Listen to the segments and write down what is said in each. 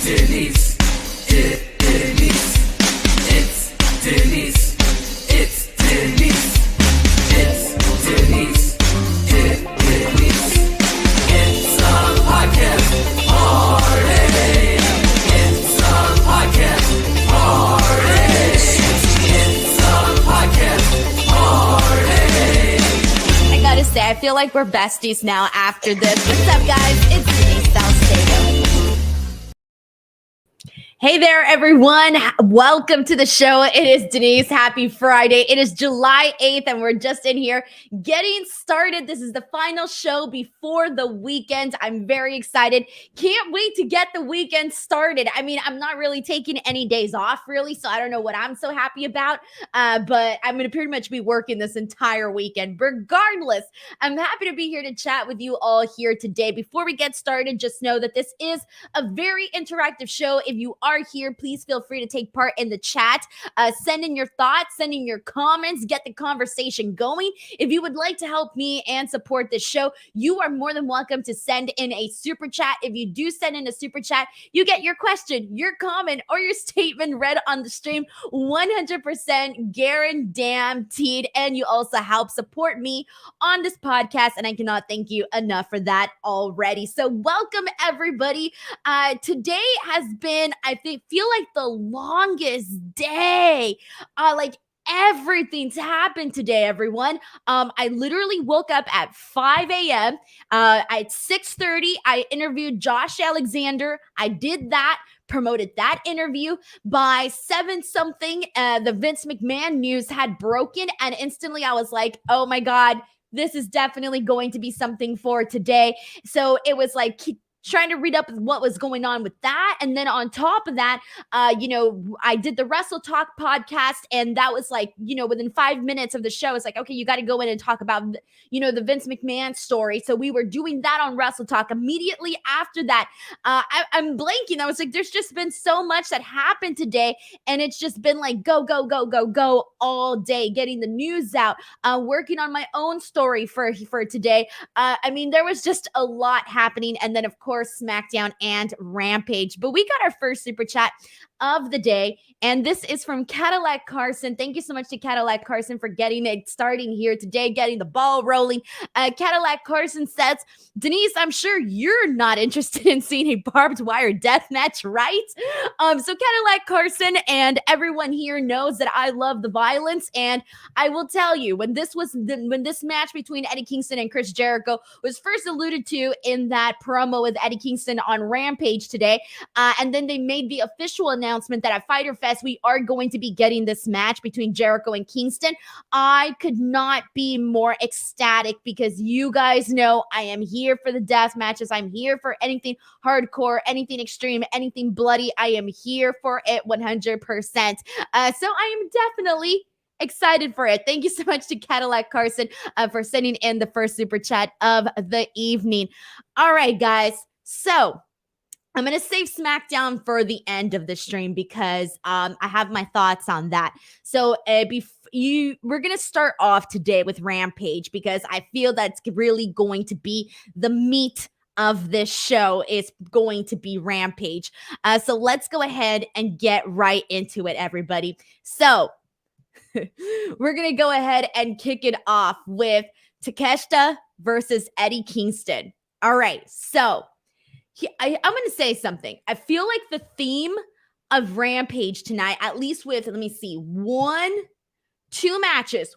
Denise. Denise. It's Denise. It's Denise. It's Denise. Denise. It's a podcast party. It's a podcast party. It's a podcast party. I gotta say, I feel like we're besties now after this. What's up, guys? It's Denise Salcedo. Hey there, everyone. Welcome to the show. It is Denise. Happy Friday. It is July 8th, and we're just in here getting started. This is the final show before the weekend. I'm very excited. Can't wait to get the weekend started. I mean, I'm not really taking any days off, really, so I don't know what I'm so happy about, but I'm going to pretty much be working this entire weekend. Regardless, I'm happy to be here to chat with you all here today. Before we get started, just know that this is a very interactive show. If you are here, please feel free to take part in the chat. Send in your thoughts, send in your comments, get the conversation going. If you would like to help me and support this show, you are more than welcome to send in a super chat. If you do send in a super chat, you get your question, your comment, or your statement read on the stream 100% guaranteed. And you also help support me on this podcast, and I cannot thank you enough for that already. So welcome, everybody. Today has been, I feel like the longest day. Everything's happened today, everyone. I literally woke up at 5 a.m. At 6:30, I interviewed Josh Alexander. I did that, promoted that interview. By 7 something, the Vince McMahon news had broken, and instantly I was like, oh my God, this is definitely going to be something for today. So it was like trying to read up what was going on with that. And then on top of that, I did the Wrestle Talk podcast, and that was like, within 5 minutes of the show, it's like, okay, you got to go in and talk about, the Vince McMahon story. So we were doing that on Wrestle Talk. Immediately after that, I'm blanking. I was like, there's just been so much that happened today, and it's just been like, go all day, getting the news out, working on my own story for today. There was just a lot happening. And then, of course, Smackdown and Rampage. But we got our first super chat of the day, and this is from Cadillac Carson. Thank you so much to Cadillac Carson for getting it starting here today, getting the ball rolling. Cadillac Carson says, Denise, I'm sure you're not interested in seeing a barbed wire death match, right? So Cadillac Carson and everyone here knows that I love the violence, and I will tell you, when this match between Eddie Kingston and Chris Jericho was first alluded to in that promo with Eddie Kingston on Rampage today, and then they made the official announcement that at Fyter Fest we are going to be getting this match between Jericho and Kingston. I could not be more ecstatic, because you guys know I am here for the death matches. I'm here for anything hardcore, anything extreme, anything bloody. I am here for it 100%. So I am definitely excited for it. Thank you so much to Cadillac Carson for sending in the first super chat of the evening. All right, guys. So I'm going to save SmackDown for the end of the stream, because I have my thoughts on that. So we're going to start off today with Rampage, because I feel that's really going to be the meat of this show, is going to be Rampage. So let's go ahead and get right into it, everybody. So we're going to go ahead and kick it off with Takeshita versus Eddie Kingston. All right, so I'm going to say something. I feel like the theme of Rampage tonight, at least with, let me see, two matches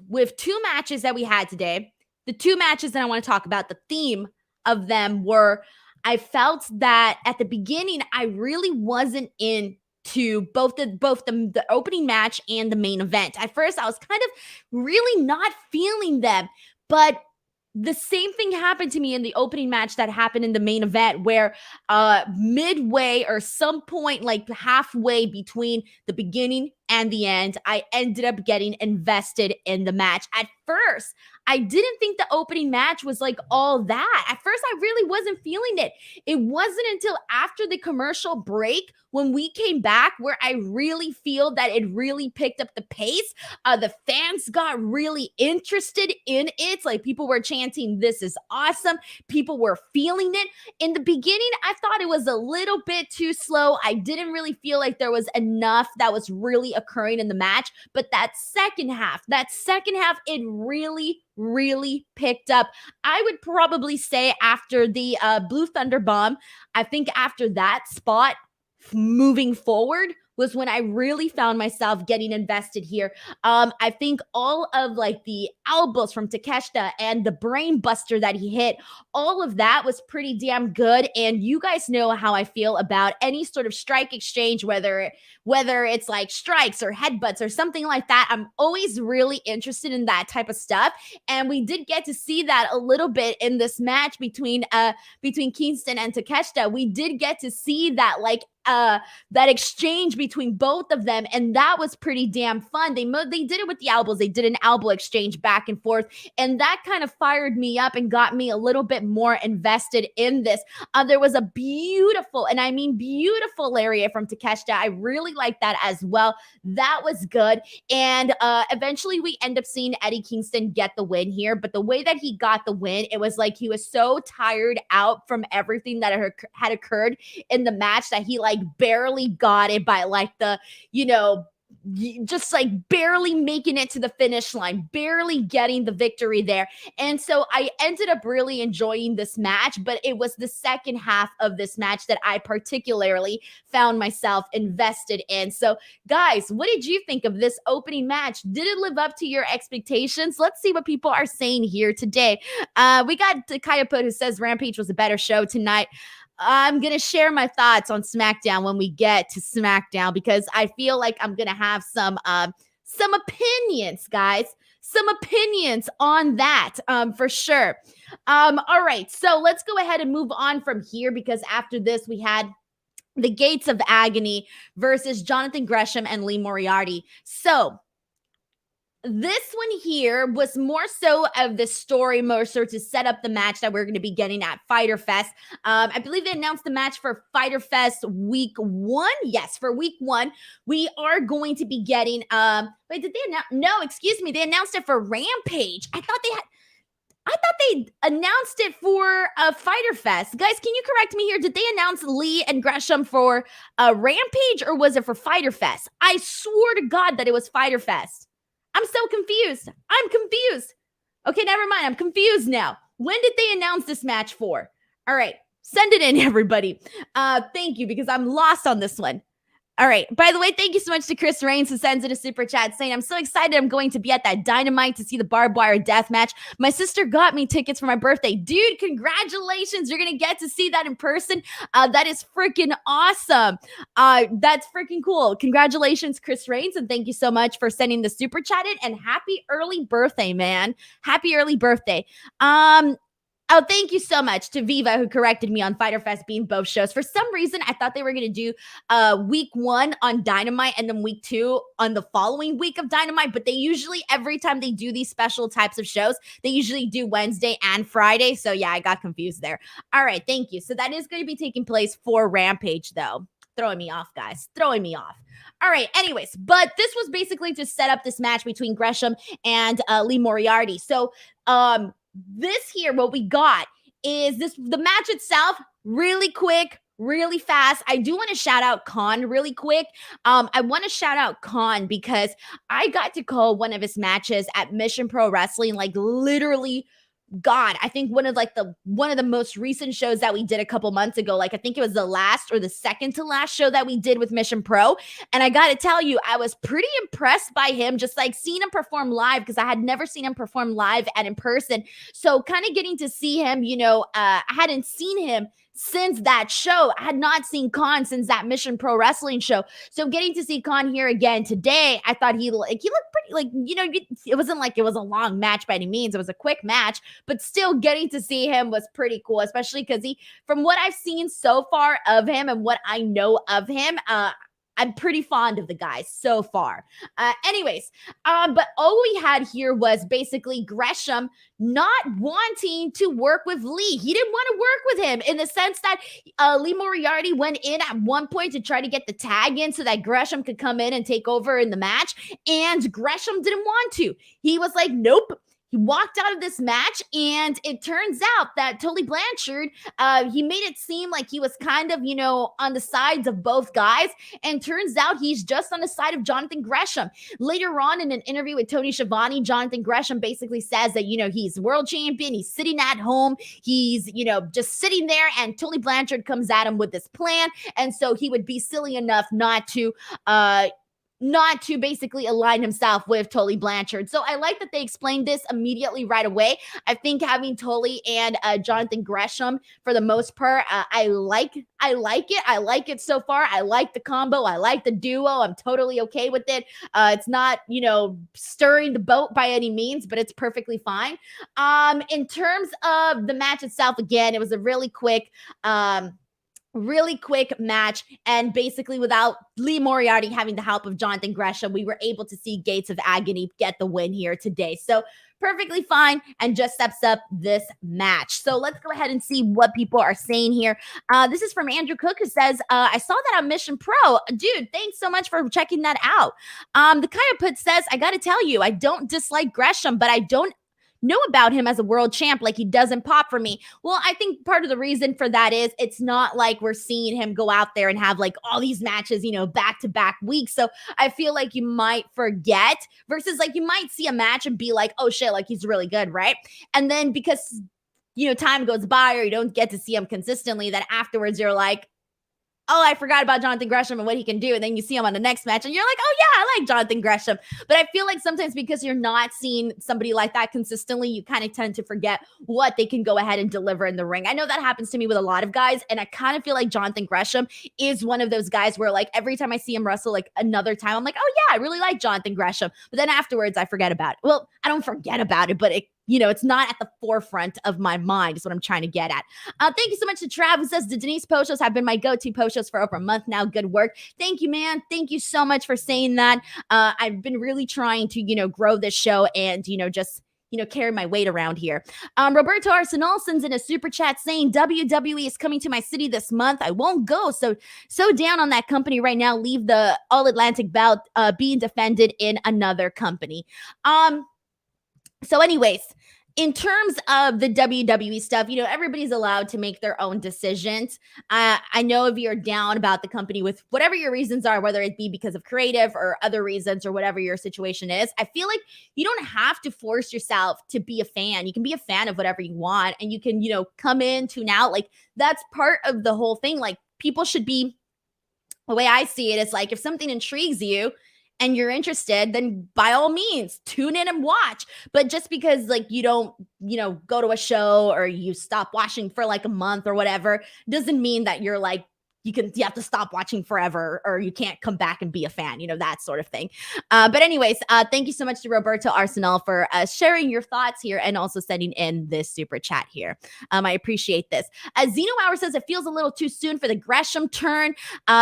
that we had today, the two matches that I want to talk about, the theme of them were, I felt that at the beginning, I really wasn't into both the opening match and the main event. At first, I was kind of really not feeling them, but the same thing happened to me in the opening match that happened in the main event, where midway or some point, like halfway between the beginning and the end, I ended up getting invested in the match. At first, I didn't think the opening match was like all that. At first, I really wasn't feeling it. It wasn't until after the commercial break when we came back where I really feel that it really picked up the pace. The fans got really interested in it. Like people were chanting, "This is awesome." People were feeling it. In the beginning, I thought it was a little bit too slow. I didn't really feel like there was enough that was really occurring in the match. But that second half, it really picked up. I would probably say after the Blue Thunder Bomb, I think after that spot, moving forward was when I really found myself getting invested here. I think all of like the elbows from Takeshita and the brain buster that he hit, all of that was pretty damn good. And you guys know how I feel about any sort of strike exchange, whether it's like strikes or headbutts or something like that. I'm always really interested in that type of stuff. And we did get to see that a little bit in this match between Kingston and Takeshita. We did get to see that that exchange between both of them, and that was pretty damn fun. They did it with the elbows. They did an elbow exchange back and forth, and that kind of fired me up and got me a little bit more invested in this. There was a beautiful, and I mean beautiful, lariat from Takeshita. I really like that as well. That was good, and eventually we end up seeing Eddie Kingston get the win here. But the way that he got the win, it was like he was so tired out from everything that had occurred in the match that he barely got it by just like barely making it to the finish line, barely getting the victory there. And so I ended up really enjoying this match, but it was the second half of this match that I particularly found myself invested in. So guys, what did you think of this opening match? Did it live up to your expectations? Let's see what people are saying here today. We got Kayaput who says Rampage was a better show tonight. I'm going to share my thoughts on SmackDown when we get to SmackDown, because I feel like I'm going to have some opinions, guys. Some opinions on that, for sure. All right, so let's go ahead and move on from here, because after this, we had the Gates of Agony versus Jonathan Gresham and Liv Moriarty. So this one here was more so of the story, more so to set up the match that we're going to be getting at Fyter Fest. I believe they announced the match for Fyter Fest week 1. Yes, for week 1, we are going to be getting. Wait, did they announce? No, excuse me. They announced it for Rampage. I thought they announced it for Fyter Fest. Guys, can you correct me here? Did they announce Lee and Gresham for Rampage, or was it for Fyter Fest? I swore to God that it was Fyter Fest. I'm so confused. I'm confused. Okay, never mind. I'm confused now. When did they announce this match for? All right, send it in, everybody. Thank you, because I'm lost on this one. All right. By the way, thank you so much to Chris Raines, who sends in a super chat saying, I'm so excited I'm going to be at that Dynamite to see the barbed wire death match. My sister got me tickets for my birthday. Dude, congratulations. You're going to get to see that in person. That is freaking awesome. That's freaking cool. Congratulations, Chris Raines. And thank you so much for sending the super chat in, and happy early birthday, man. Happy early birthday. Oh, thank you so much to Viva, who corrected me on Fyter Fest being both shows. For some reason, I thought they were going to do week 1 on Dynamite and then week 2 on the following week of Dynamite. But they usually, every time they do these special types of shows, they usually do Wednesday and Friday. So yeah, I got confused there. All right, thank you. So that is going to be taking place for Rampage, though. Throwing me off, guys. Throwing me off. All right, anyways, but this was basically to set up this match between Gresham and Liv Moriarty. So, this here, what we got is the match itself, really quick, really fast. I do want to shout out Khan really quick. I want to shout out Khan because I got to call one of his matches at Mission Pro Wrestling, like literally, God, I think one of the most recent shows that we did a couple months ago. Like I think it was the last or the second to last show that we did with Mission Pro. And I got to tell you, I was pretty impressed by him, just like seeing him perform live, because I had never seen him perform live and in person. So kind of getting to see him, I hadn't seen him since that show. I had not seen Khan since that Mission Pro Wrestling show. So getting to see Khan here again today, I thought he looked pretty, it wasn't like it was a long match by any means. It was a quick match, but still getting to see him was pretty cool, especially because from what I've seen so far of him and what I know of him, I'm pretty fond of the guys so far. Anyways, but all we had here was basically Gresham not wanting to work with Lee. He didn't want to work with him in the sense that Lee Moriarty went in at one point to try to get the tag in so that Gresham could come in and take over in the match, and Gresham didn't want to. He was like, nope. He walked out of this match, and it turns out that Tully Blanchard, he made it seem like he was kind of, on the sides of both guys, and turns out he's just on the side of Jonathan Gresham. Later on in an interview with Tony Schiavone, Jonathan Gresham basically says that, he's world champion, he's sitting at home, he's, just sitting there, and Tully Blanchard comes at him with this plan, and so he would be silly enough not to basically align himself with Tully Blanchard. So I like that they explained this immediately right away. I think having Tully and Jonathan Gresham, for the most part, I like it. I like it so far. I like the combo. I like the duo. I'm totally okay with it. It's not, stirring the boat by any means, but it's perfectly fine. In terms of the match itself, again, it was a really quick match, and basically without Lee Moriarty having the help of Jonathan Gresham, we were able to see Gates of Agony get the win here today. So perfectly fine, and just steps up this match. So let's go ahead and see what people are saying here. This is from Andrew Cook, who says, I saw that on Mission Pro. Dude, thanks so much for checking that out. The Kaya Put says, I gotta tell you, I don't dislike Gresham, but I don't know about him as a world champ. Like, he doesn't pop for me. Well, I think part of the reason for that is it's not like we're seeing him go out there and have like all these matches, back-to-back weeks. So I feel like you might forget, versus like you might see a match and be like, oh shit, like he's really good, right? And then because, time goes by or you don't get to see him consistently, then afterwards you're like, oh, I forgot about Jonathan Gresham and what he can do. And then you see him on the next match and you're like, oh yeah, I like Jonathan Gresham. But I feel like sometimes because you're not seeing somebody like that consistently, you kind of tend to forget what they can go ahead and deliver in the ring. I know that happens to me with a lot of guys. And I kind of feel like Jonathan Gresham is one of those guys where like every time I see him wrestle like another time, I'm like, oh yeah, I really like Jonathan Gresham. But then afterwards I forget about it. Well, I don't forget about it, but it's not at the forefront of my mind is what I'm trying to get at. Thank you so much to Trav, who says the Denise post shows have been my go-to post shows for over a month now. Good work. Thank you, man. Thank you so much for saying that. I've been really trying to, grow this show and, just carry my weight around here. Roberto Arsenal sends in a super chat saying WWE is coming to my city this month. I won't go. So down on that company right now. Leave the All Atlantic belt being defended in another company. So anyways, in terms of the WWE stuff, everybody's allowed to make their own decisions. I know if you're down about the company with whatever your reasons are, whether it be because of creative or other reasons or whatever your situation is, I feel like you don't have to force yourself to be a fan. You can be a fan of whatever you want, and you can, come in, tune out. Like, that's part of the whole thing. Like, people should be, the way I see it is like, if something intrigues you, and you're interested, then by all means, tune in and watch. But just because like you don't, go to a show or you stop watching for like a month or whatever, doesn't mean that you're like, you have to stop watching forever or you can't come back and be a fan, that sort of thing. But anyways, thank you so much to Roberto Arsenal for sharing your thoughts here and also sending in this super chat here. I appreciate this. Zeno Hour says it feels a little too soon for the Gresham turn.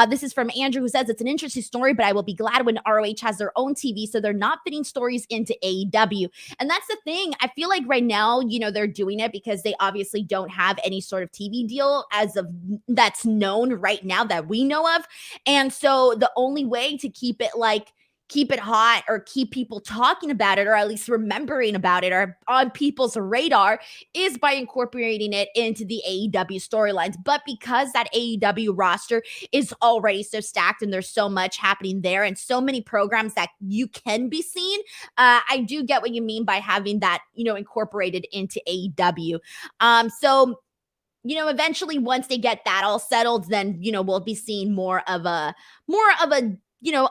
This is from Andrew, who says it's an interesting story, but I will be glad when ROH has their own TV so they're not fitting stories into AEW. And that's the thing. I feel like right now, they're doing it because they obviously don't have any sort of TV deal as of that's known right now that we know of. And so the only way to keep it hot or keep people talking about it, or at least remembering about it or on people's radar, is by incorporating it into the AEW storylines. But because that AEW roster is already so stacked and there's so much happening there and so many programs that you can be seen, I do get what you mean by having that, incorporated into AEW. So eventually once they get that all settled, then, we'll be seeing more of a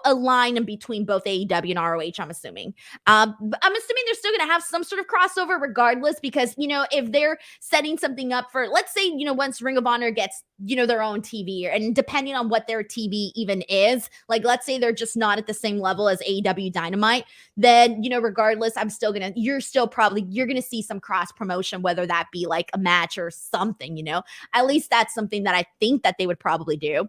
a line in between both AEW and ROH, I'm assuming. But I'm assuming they're still going to have some sort of crossover regardless, because, if they're setting something up for, let's say, once Ring of Honor gets, their own TV, and depending on what their TV even is, like, let's say they're just not at the same level as AEW Dynamite, then, regardless, you're going to see some cross promotion, whether that be like a match or something, at least that's something that I think that they would probably do.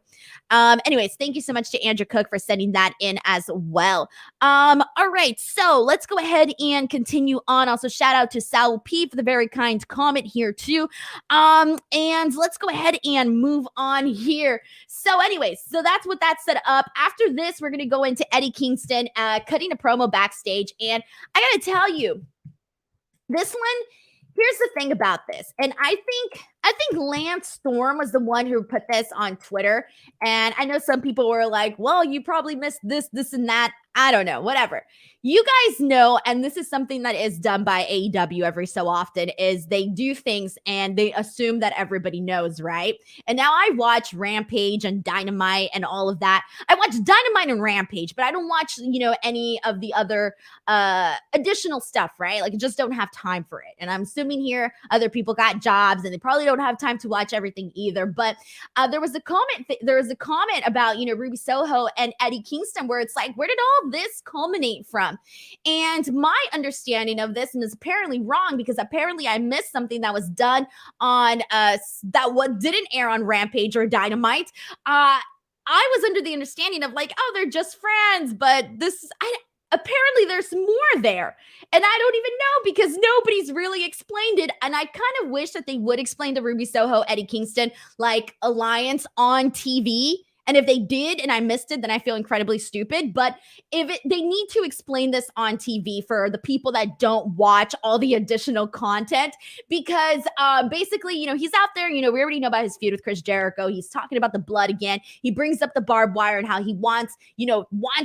Anyways, thank you so much to Andrew Cook for sending that in as well. All right, so let's go ahead and continue on. Also, shout out to Sal P for the very kind comment here too. And let's go ahead and move on here. So anyways, so that's what that set up. After this, we're going to go into Eddie Kingston cutting a promo backstage. And I got to tell you, this one, here's the thing about this. And I think Lance Storm was the one who put this on Twitter. And I know some people were like, well, you probably missed this, and that. I don't know, whatever. You guys know, and this is something that is done by AEW every so often, is they do things and they assume that everybody knows, right? And now I watch Rampage and Dynamite and all of that. I watch Dynamite and Rampage, but I don't watch, any of the other additional stuff, right? Like, I just don't have time for it. And I'm assuming here other people got jobs and they probably don't have time to watch everything either. But there was a comment about, Ruby Soho and Eddie Kingston, where it's like, where did all this culminate from? And my understanding of this, and is apparently wrong, because apparently I missed something that was done on what didn't air on Rampage or Dynamite. I was under the understanding of like, oh, they're just friends, but apparently there's more there. And I don't even know, because nobody's really explained it. And I kind of wish that they would explain the Ruby Soho, Eddie Kingston, like, alliance on TV. And if they did and I missed it, then I feel incredibly stupid. But they need to explain this on TV for the people that don't watch all the additional content, because basically, he's out there, we already know about his feud with Chris Jericho. He's talking about the blood again. He brings up the barbed wire and how he wants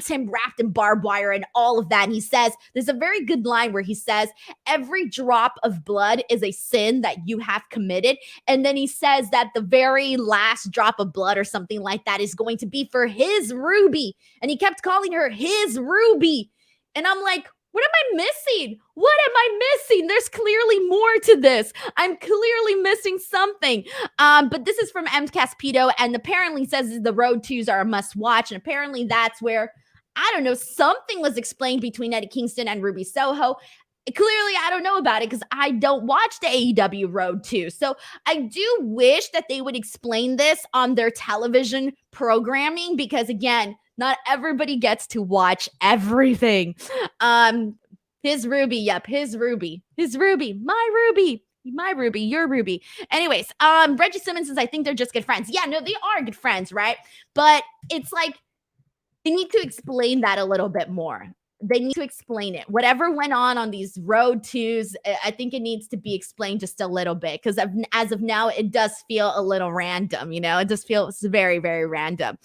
him wrapped in barbed wire and all of that. And he says, there's a very good line where he says, every drop of blood is a sin that you have committed. And then he says that the very last drop of blood or something like that is going to be for his Ruby. And he kept calling her his Ruby. And I'm like, what am I missing? What am I missing? There's clearly more to this. I'm clearly missing something. But this is from M. Caspito, and apparently says the Road 2s are a must watch. And apparently that's where, I don't know, something was explained between Eddie Kingston and Ruby Soho. Clearly, I don't know about it because I don't watch the AEW Road 2. So I do wish that they would explain this on their television programming, because, again, not everybody gets to watch everything. His Ruby, yep, his Ruby, my Ruby, your Ruby. Anyways, Reggie Simmons says, I think they're just good friends. Yeah, no, they are good friends, right? But it's like, they need to explain that a little bit more. They need to explain it. Whatever went on these Road 2s, I think it needs to be explained just a little bit, because as of now, it does feel a little random, It just feels very, very random.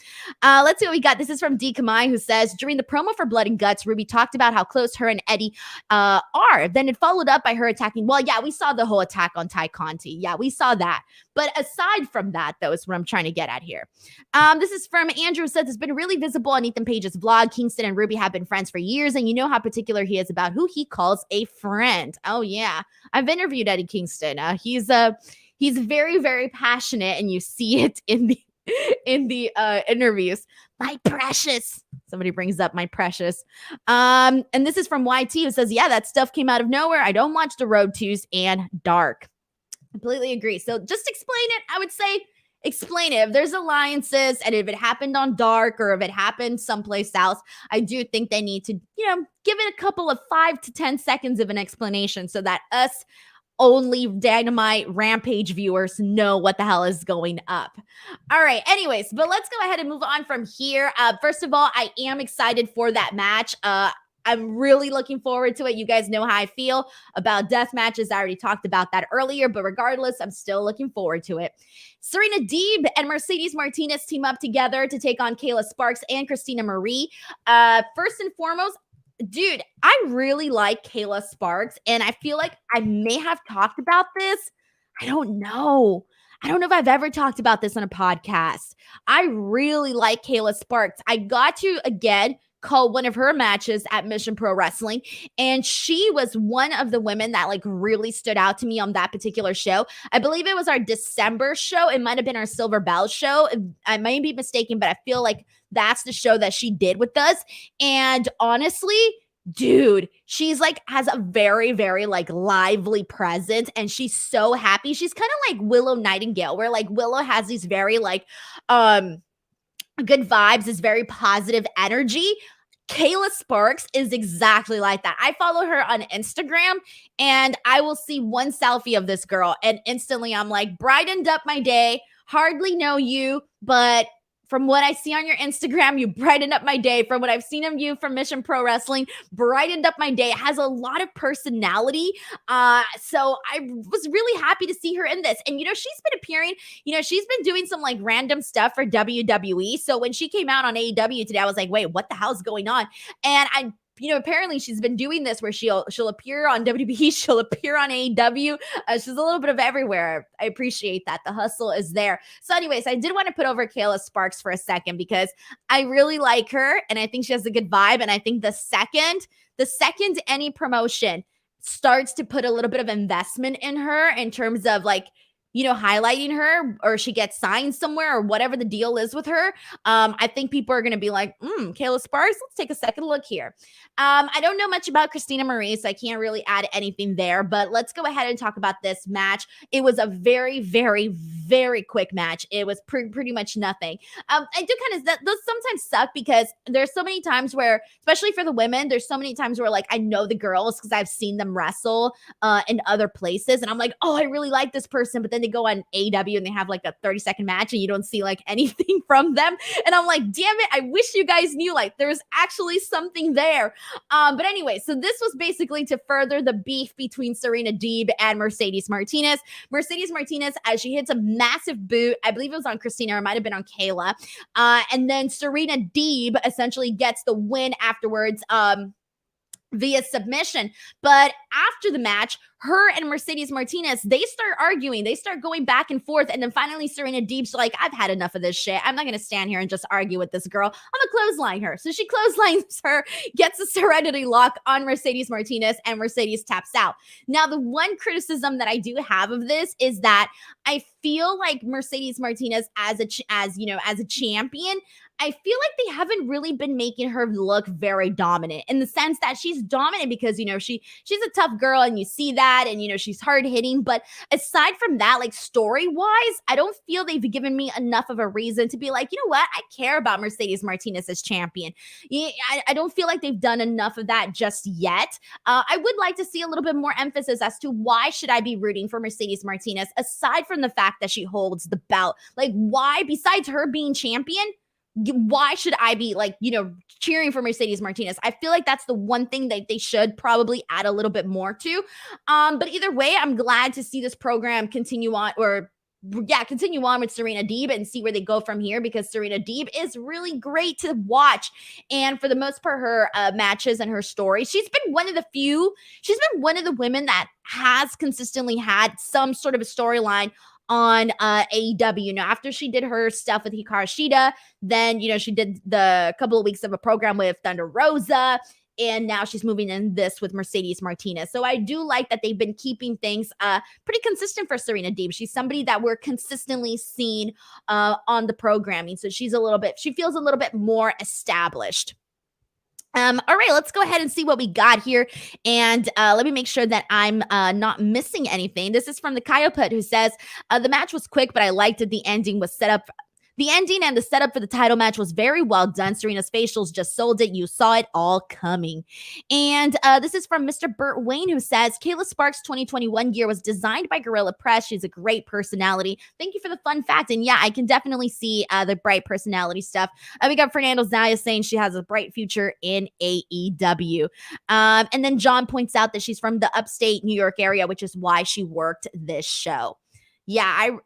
Let's see what we got. This is from D. Kamai, who says, during the promo for Blood and Guts, Ruby talked about how close her and Eddie are. Then it followed up by her attacking. Well, yeah, we saw the whole attack on Ty Conti. Yeah, we saw that. But aside from that, though, is what I'm trying to get at here. This is from Andrew, who says, it's been really visible on Ethan Page's vlog. Kingston and Ruby have been friends for years, and you know how particular he is about who he calls a friend. Oh, yeah. I've interviewed Eddie Kingston. He's very, very passionate, and you see it in the interviews. My precious. Somebody brings up my precious. And this is from YT, who says, yeah, that stuff came out of nowhere. I don't watch the Road 2s and Dark. Completely agree. So just explain it. I would say explain it. If there's alliances and if it happened on Dark or if it happened someplace else, I do think they need to, give it a couple of 5 to 10 seconds of an explanation so that us only Dynamite Rampage viewers know what the hell is going up. All right. Anyways, but let's go ahead and move on from here. First of all, I am excited for that match. I'm really looking forward to it. You guys know how I feel about death matches. I already talked about that earlier, but regardless, I'm still looking forward to it. Serena Deeb and Mercedes Martinez team up together to take on Kayla Sparks and Christina Marie. First and foremost, dude, I really like Kayla Sparks, and I feel like I may have talked about this. I don't know. I don't know if I've ever talked about this on a podcast. I really like Kayla Sparks. I got to, again, call one of her matches at Mission Pro Wrestling, and she was one of the women that like really stood out to me on that particular show. I believe it was our December show. It might have been our Silver Bell show. I might be mistaken, but I feel like that's the show that she did with us. And honestly, dude, she's like has a very, very like lively presence, and she's so happy. She's kind of like Willow Nightingale, where like Willow has these very like good vibes, this very positive energy. Kayla Sparks is exactly like that. I follow her on Instagram, and I will see one selfie of this girl, and instantly I'm like, brightened up my day. Hardly know you, but from what I see on your Instagram, you brightened up my day. From what I've seen of you from Mission Pro Wrestling, brightened up my day. It has a lot of personality. So I was really happy to see her in this. And, she's been appearing, she's been doing some like random stuff for WWE. So when she came out on AEW today, I was like, wait, what the hell's going on? And apparently she's been doing this where she'll appear on WWE, she'll appear on AEW. She's a little bit of everywhere. I appreciate that. The hustle is there. So anyways, I did want to put over Kayla Sparks for a second because I really like her and I think she has a good vibe. And I think the second any promotion starts to put a little bit of investment in her in terms of like, highlighting her, or she gets signed somewhere, or whatever the deal is with her, I think people are going to be like, Kayla Sparks, let's take a second look here. I don't know much about Christina Marie, so I can't really add anything there, but let's go ahead and talk about this match. It was a very, very, very quick match. It was pretty much nothing. I do kind of, those sometimes suck because there's so many times where, especially for the women, there's so many times where like, I know the girls because I've seen them wrestle in other places, and I'm like, oh, I really like this person, but then they go on AEW and they have like a 30-second match and you don't see like anything from them. And I'm like, damn it, I wish you guys knew like there's actually something there. But anyway, so this was basically to further the beef between Serena Deeb and Mercedes Martinez. Mercedes Martinez, as she hits a massive boot, I believe it was on Christina, or it might have been on Kayla. And then Serena Deeb essentially gets the win afterwards, via submission. But after the match, her and Mercedes Martinez, they start arguing. They start going back and forth. And then finally, Serena Deeb's like, I've had enough of this shit. I'm not going to stand here and just argue with this girl. I'm going to clothesline her. So she clotheslines her, gets a serenity lock on Mercedes Martinez, and Mercedes taps out. Now, the one criticism that I do have of this is that I feel like Mercedes Martinez as a champion, I feel like they haven't really been making her look very dominant, in the sense that she's dominant because, she's a tough girl and you see that, and, she's hard hitting. But aside from that, like story wise, I don't feel they've given me enough of a reason to be like, you know what? I care about Mercedes Martinez as champion. I don't feel like they've done enough of that just yet. I would like to see a little bit more emphasis as to why should I be rooting for Mercedes Martinez, aside from the fact that she holds the belt. Like, why, besides her being champion, why should I be like, cheering for Mercedes Martinez? I feel like that's the one thing that they should probably add a little bit more to. But either way, I'm glad to see this program continue on with Serena Deeb and see where they go from here, because Serena Deeb is really great to watch. And for the most part, her matches and her story, she's been one of the women that has consistently had some sort of a storyline on AEW. Now, after she did her stuff with Hikaru Shida, then, she did the couple of weeks of a program with Thunder Rosa, and now she's moving in this with Mercedes Martinez. So I do like that they've been keeping things pretty consistent for Serena Deeb. She's somebody that we're consistently seeing on the programming. So she feels a little bit more established. All right, let's go ahead and see what we got here. And let me make sure that I'm not missing anything. This is from the Kyoput, who says, the match was quick, but I liked it. The ending was set up. The ending and the setup for the title match was very well done. Serena's facials just sold it. You saw it all coming. And this is from Mr. Burt Wayne, who says, Kayla Sparks' 2021 gear was designed by Gorilla Press. She's a great personality. Thank you for the fun fact. And yeah, I can definitely see the bright personality stuff. We got Fernando Zaya saying she has a bright future in AEW. And then John points out that she's from the upstate New York area, which is why she worked this show. Yeah,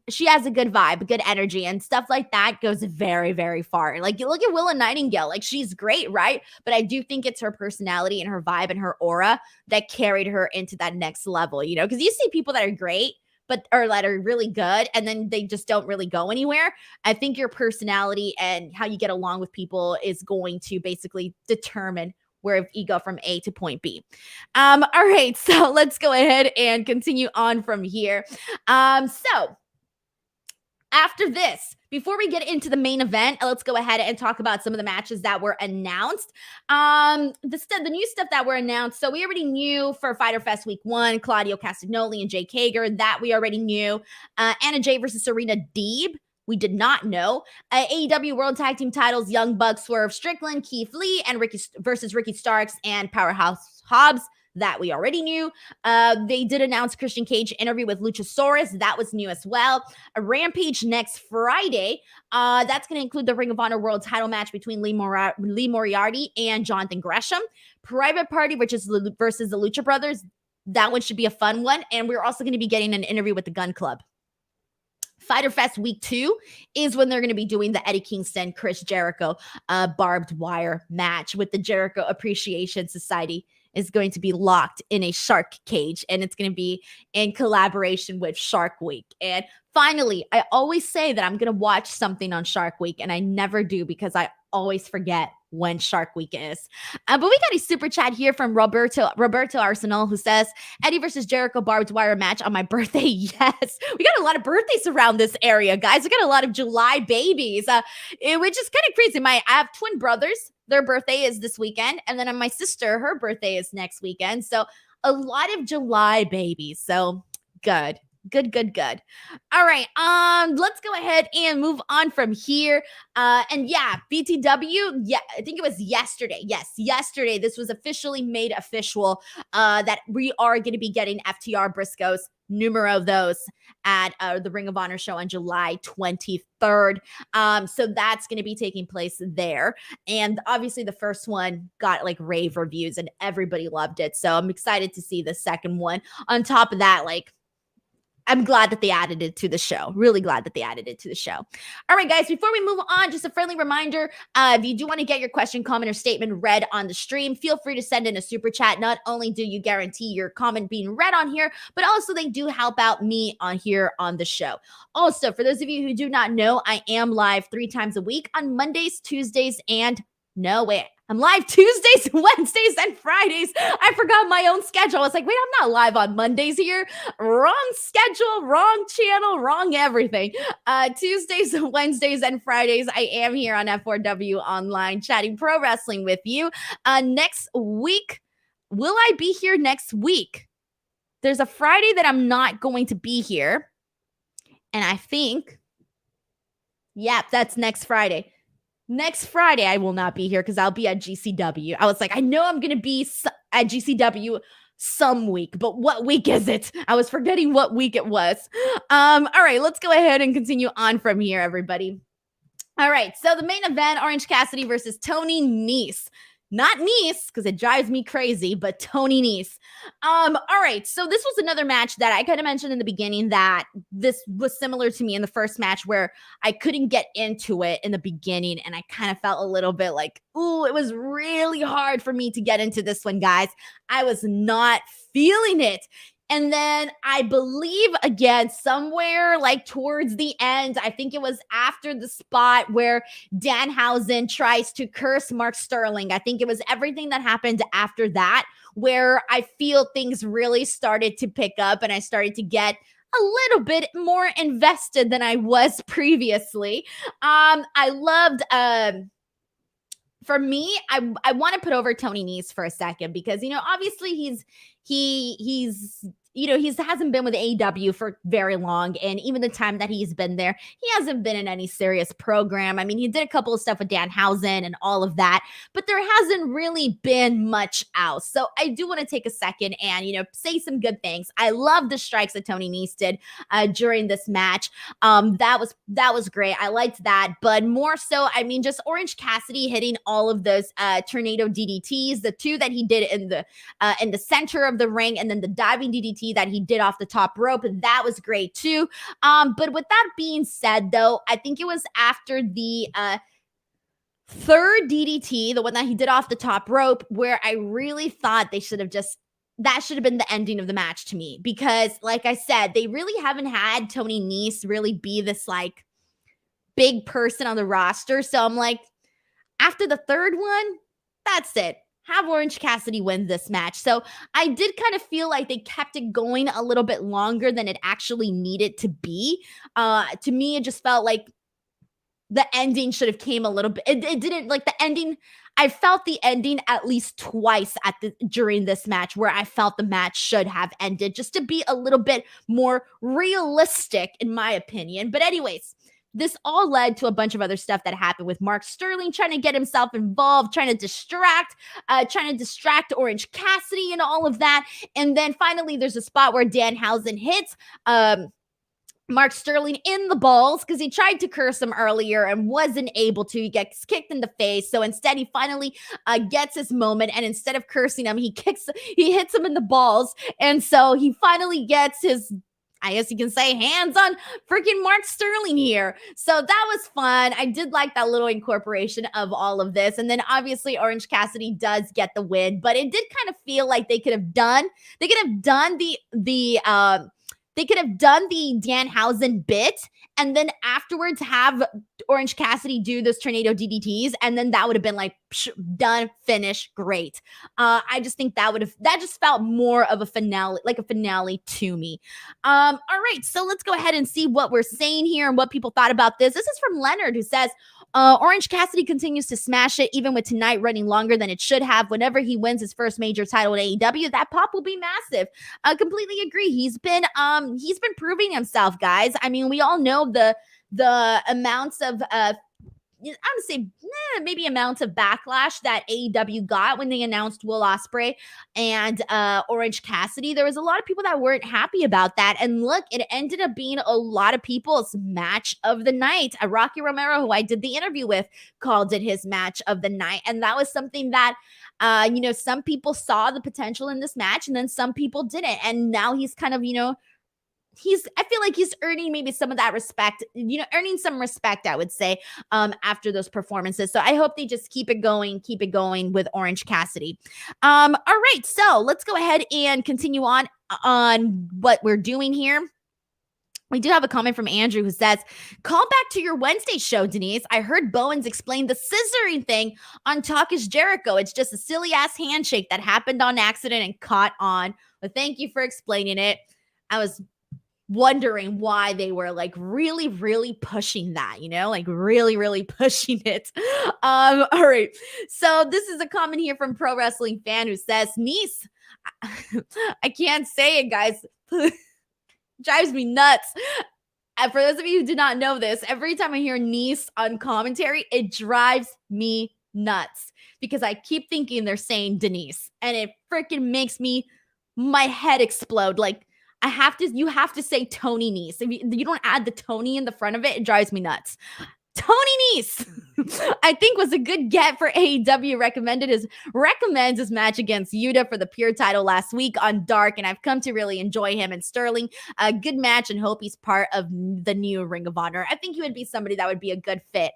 she has a good vibe, good energy, and stuff like that goes very, very far. Like, you look at Willow Nightingale, like, she's great, right? But I do think it's her personality and her vibe and her aura that carried her into that next level, because you see people that are great, or that are really good, and then they just don't really go anywhere. I think your personality and how you get along with people is going to basically determine where you go from A to point B. All right, so let's go ahead and continue on from here. So after this, before we get into the main event, let's go ahead and talk about some of the matches that were announced. The new stuff that were announced. So we already knew for Fyter Fest Week 1, Claudio Castagnoli and Jake Hager. That we already knew. Anna Jay versus Serena Deeb. We did not know. AEW World Tag Team titles, Young Bucks, Swerve Strickland, Keith Lee, and Ricky Starks and Powerhouse Hobbs. That we already knew. They did announce Christian Cage interview with Luchasaurus. That was new as well. A Rampage next Friday. That's going to include the Ring of Honor World title match between Lee Moriarty and Jonathan Gresham. Private Party versus the Lucha Brothers. That one should be a fun one. And we're also going to be getting an interview with the Gun Club. Fyter Fest Week 2 is when they're going to be doing the Eddie Kingston, Chris Jericho barbed wire match with the Jericho Appreciation Society. Is going to be locked in a shark cage, and it's going to be in collaboration with Shark Week. And finally, I always say that I'm going to watch something on Shark Week, and I never do because I always forget when Shark Week is. But we got a super chat here from Roberto Arsenal, who says, Eddie versus Jericho barbed wire match on my birthday. Yes, we got a lot of birthdays around this area, guys. We got a lot of July babies, which is kind of crazy. I have twin brothers. Their birthday is this weekend. And then my sister, her birthday is next weekend. So a lot of July babies. So good. All right. Let's go ahead and move on from here. And yeah, BTW. Yeah, I think it was yesterday. Yes, yesterday. This was officially made official that we are going to be getting FTR Briscoes, numero those, at the Ring of Honor show on July 23rd. So that's going to be taking place there. And obviously the first one got like rave reviews and everybody loved it. So I'm excited to see the second one. On top of that, like, I'm glad that they added it to the show. Really glad that they added it to the show. All right, guys, before we move on, just a friendly reminder, if you do want to get your question, comment, or statement read on the stream, feel free to send in a super chat. Not only do you guarantee your comment being read on here, but also they do help out me on here on the show. Also, for those of you who do not know, I am live 3 times a week on Mondays, Tuesdays, and I'm live Tuesdays, Wednesdays, and Fridays. I forgot my own schedule. I was like, wait, I'm not live on Mondays here. Wrong schedule, wrong channel, wrong everything. Tuesdays, Wednesdays, and Fridays, I am here on F4W Online chatting pro wrestling with you. Next week, will I be here next week? There's a Friday that I'm not going to be here. And I think, that's next Friday. Next Friday, I will not be here because I'll be at GCW. I was like, I know I'm going to be at GCW some week, but what week is it? I was forgetting what week it was. All right, let's go ahead and continue on from here, everybody. All right, so the main event, Orange Cassidy versus Tony Nese. Not Nese, because it drives me crazy, but Tony Nese. All right, so this was another match that I kind of mentioned in the beginning that this was similar to me in the first match where I couldn't get into it in the beginning, and I kind of felt a little bit like, ooh, it was really hard for me to get into this one, guys. I was not feeling it. And then I believe again, somewhere like towards the end, I think it was after the spot where Danhausen tries to curse Mark Sterling. I think it was everything that happened after that where I feel things really started to pick up and I started to get a little bit more invested than I was previously. I loved for me, I want to put over Tony Nese for a second because, obviously he's he hasn't been with AEW for very long. And even the time that he's been there, he hasn't been in any serious program. I mean, he did a couple of stuff with Danhausen and all of that, but there hasn't really been much else. So I do want to take a second and, say some good things. I love the strikes that Tony Nese did during this match. That was great. I liked that, but more so, I mean, just Orange Cassidy hitting all of those tornado DDTs, the 2 that he did in the center of the ring, and then the diving DDT that he did off the top rope. That was great too. But with that being said, though, I think it was after the third DDT, the one that he did off the top rope, where I really thought they should have just that should have been the ending of the match to me, because like I said, they really haven't had Tony Nese really be this like big person on the roster. So I'm like, after the third one, that's it. Have Orange Cassidy win this match. So I did kind of feel like they kept it going a little bit longer than it actually needed to be. To me, it just felt like the ending should have came a little bit. It didn't, like, the ending. I felt the ending at least twice during this match, where I felt the match should have ended, just to be a little bit more realistic, in my opinion. But anyways, this all led to a bunch of other stuff that happened with Mark Sterling trying to get himself involved, trying to distract Orange Cassidy and all of that. And then finally, there's a spot where Danhausen hits Mark Sterling in the balls because he tried to curse him earlier and wasn't able to. He gets kicked in the face. So instead, he finally gets his moment. And instead of cursing him, he hits him in the balls. And so he finally gets his, I guess you can say, hands on freaking Mark Sterling here. So that was fun. I did like that little incorporation of all of this. And then obviously Orange Cassidy does get the win, but it did kind of feel like they could have done the Danhausen bit, and then afterwards have Orange Cassidy do this tornado DDTs, and then that would have been like done, finish, great. I just think that just felt more of a finale, like a finale to me. All right, so let's go ahead and see what we're saying here and what people thought about this. This is from Leonard, who says, Orange Cassidy continues to smash it, even with tonight running longer than it should have. Whenever he wins his first major title in AEW, that pop will be massive. I completely agree. He's been proving himself, guys. I mean, we all know the amounts of I'm gonna say maybe amounts of backlash that AEW got when they announced Will Ospreay and Orange Cassidy. There was a lot of people that weren't happy about that. And look, it ended up being a lot of people's match of the night. Rocky Romero, who I did the interview with, called it his match of the night. And that was something that, some people saw the potential in this match and then some people didn't. And now he's kind of, I feel like he's earning maybe some of that respect, earning some respect, I would say, after those performances. So I hope they just keep it going with Orange Cassidy. All right, so let's go ahead and continue on what we're doing here. We do have a comment from Andrew who says, call back to your Wednesday show, Denise. I heard Bowens explain the scissoring thing on Talk is Jericho. It's just a silly ass handshake that happened on accident and caught on. But thank you for explaining it. I was wondering why they were like really, really pushing that, like really, really pushing it. All right. So this is a comment here from Pro Wrestling Fan who says, Niece, I can't say it, guys. Drives me nuts. And for those of you who did not know this, every time I hear Niece on commentary, it drives me nuts because I keep thinking they're saying Denise, and it freaking makes my head explode. Like, you have to say Tony Nese. If you don't add the Tony in the front of it, it drives me nuts. Tony Nese, I think, was a good get for AEW. Recommends his match against Yuta for the Pure title last week on Dark, and I've come to really enjoy him and Sterling. A good match, and hope he's part of the new Ring of Honor. I think he would be somebody that would be a good fit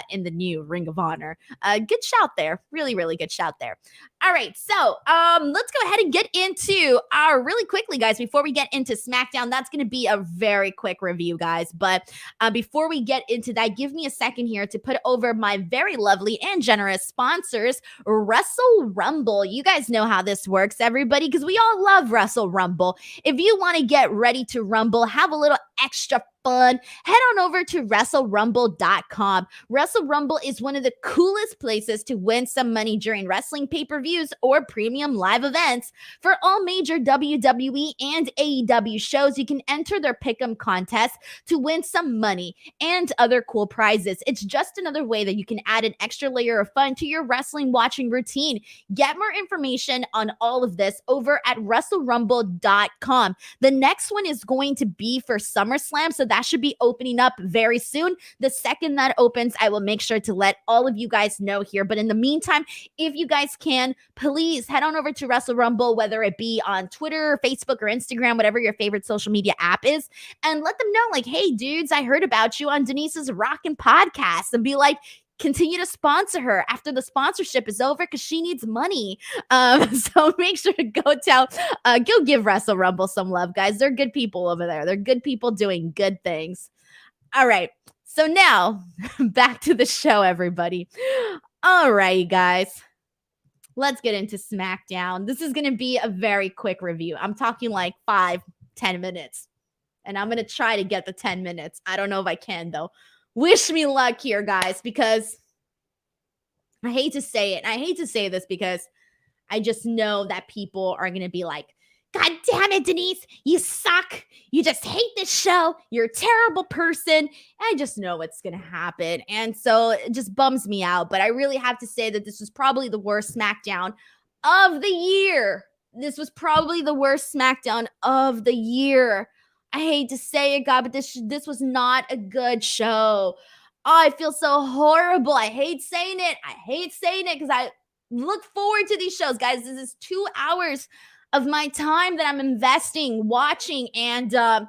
in the new Ring of Honor. Good shout there. Really, really good shout there. All right, so let's go ahead and get into our really quickly, guys, before we get into SmackDown. That's going to be a very quick review, guys. But before we get into that, give me a second here to put over my very lovely and generous sponsors, Wrestle Rumble. You guys know how this works, everybody, because we all love Wrestle Rumble. If you want to get ready to rumble, have a little extra fun, head on over to WrestleRumble.com. Wrestle Rumble is one of the coolest places to win some money during wrestling pay-per-views or premium live events. For all major WWE and AEW shows, you can enter their pick'em contest to win some money and other cool prizes. It's just another way that you can add an extra layer of fun to your wrestling watching routine. Get more information on all of this over at WrestleRumble.com. The next one is going to be for SummerSlam, so that should be opening up very soon. The second that opens, I will make sure to let all of you guys know here. But in the meantime, if you guys can, please head on over to Wrestle Rumble, whether it be on Twitter, Facebook, or Instagram, whatever your favorite social media app is, and let them know, like, hey, dudes, I heard about you on Denise's Rockin' Podcast, and be like, continue to sponsor her after the sponsorship is over because she needs money. So make sure to go give Wrestle Rumble some love, guys. They're good people over there. They're good people doing good things. All right. So now back to the show, everybody. All right, guys. Let's get into SmackDown. This is going to be a very quick review. I'm talking like 5-10 minutes. And I'm going to try to get the 10 minutes. I don't know if I can, though. Wish me luck here, guys, because I hate to say it. I hate to say this because I just know that people are going to be like, God damn it, Denise, you suck. You just hate this show. You're a terrible person. I just know what's going to happen. And so it just bums me out. But I really have to say that this was probably the worst SmackDown of the year. This was probably the worst SmackDown of the year. I hate to say it, God, but this was not a good show. Oh, I feel so horrible. I hate saying it. I hate saying it because I look forward to these shows, guys. This is 2 hours of my time that I'm investing, watching, and I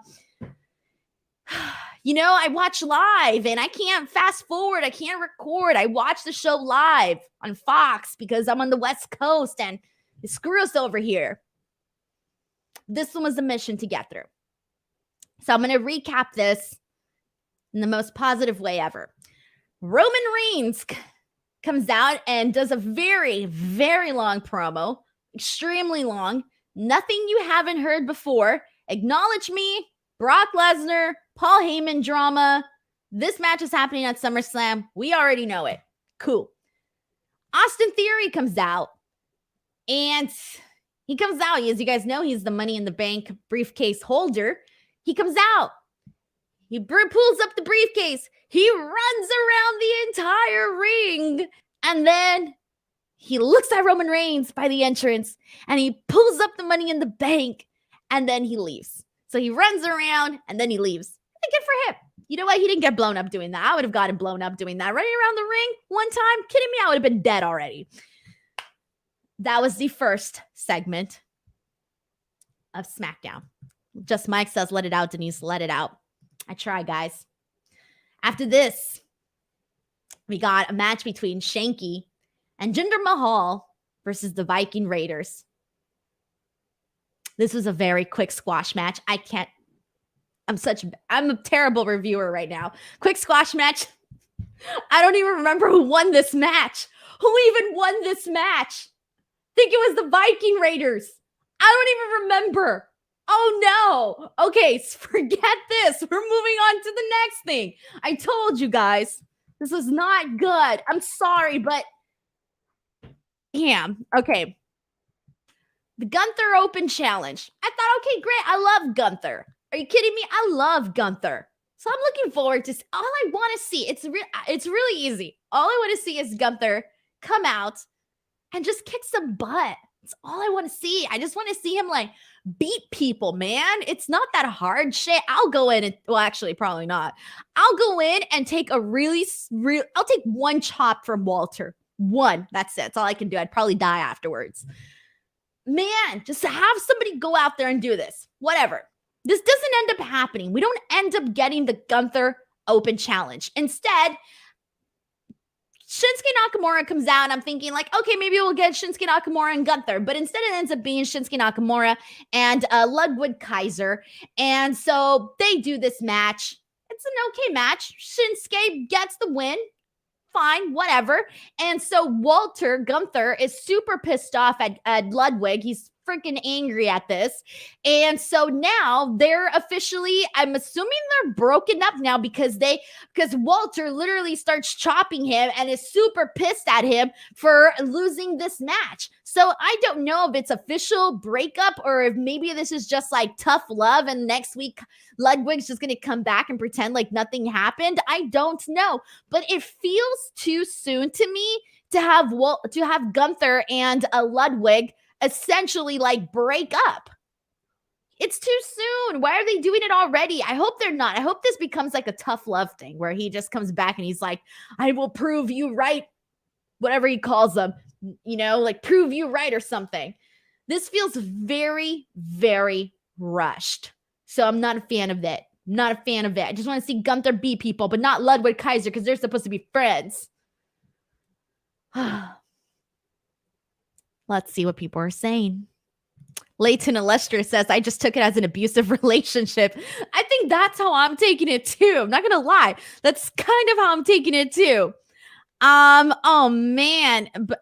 watch live, and I can't fast forward. I can't record. I watch the show live on Fox because I'm on the West Coast, and screw us over here. This one was a mission to get through. So I'm going to recap this in the most positive way ever. Roman Reigns comes out and does a very, very long promo, extremely long. Nothing you haven't heard before. Acknowledge me, Brock Lesnar, Paul Heyman drama. This match is happening at SummerSlam. We already know it. Cool. Austin Theory comes out, and he comes out. As you guys know, he's the Money in the Bank briefcase holder. He comes out. He pulls up the briefcase. He runs around the entire ring, and then he looks at Roman Reigns by the entrance, and he pulls up the Money in the Bank, and then he leaves. So he runs around, and then he leaves. Good for him. You know what? He didn't get blown up doing that. I would have gotten blown up doing that. Running around the ring one time? Kidding me? I would have been dead already. That was the first segment of SmackDown. Just Mike says, let it out, Denise. Let it out. I try, guys. After this, we got a match between Shanky and Jinder Mahal versus the Viking Raiders. This was a very quick squash match. I'm a terrible reviewer right now. Quick squash match. I don't even remember who won this match. Who even won this match? I think it was the Viking Raiders. I don't even remember. Oh no. Okay, forget this. We're moving on to the next thing. I told you guys, this was not good. I'm sorry, but damn. Okay. The Gunther Open Challenge. I thought, okay, great. I love Gunther. Are you kidding me? I love Gunther. So I'm looking forward to all I want to see. It's really easy. All I want to see is Gunther come out and just kick some butt. That's all I want to see. I just want to see him like beat people, man. It's not that hard shit. I'll go in and, well, actually, probably not. I'll go in and take I'll take one chop from Walter. One. That's it. That's all I can do. I'd probably die afterwards. Man, just have somebody go out there and do this. Whatever. This doesn't end up happening. We don't end up getting the Gunther Open Challenge. Instead, Shinsuke Nakamura comes out, and I'm thinking like, okay, maybe we'll get Shinsuke Nakamura and Gunther. But instead it ends up being Shinsuke Nakamura and Ludwig Kaiser. And so they do this match. It's an okay match. Shinsuke gets the win. Fine, whatever. And so Gunther is super pissed off at Ludwig. He's freaking angry at this. And so now they're officially, I'm assuming they're broken up now because Walter literally starts chopping him and is super pissed at him for losing this match. So I don't know if it's official breakup or if maybe this is just like tough love and next week Ludwig's just going to come back and pretend like nothing happened. I don't know, but it feels too soon to me to have Gunther and Ludwig essentially like break up. It's too soon. Why are they doing it already? I hope they're not. I hope this becomes like a tough love thing where he just comes back and he's like, I will prove you right. Whatever he calls them, like prove you right or something. This feels very, very rushed. So I'm not a fan of that. Not a fan of it. I just want to see Gunther beat people, but not Ludwig Kaiser because they're supposed to be friends. Let's see what people are saying. Leighton Illustrious says, I just took it as an abusive relationship. I think that's how I'm taking it too. I'm not going to lie. That's kind of how I'm taking it too. Oh man. But,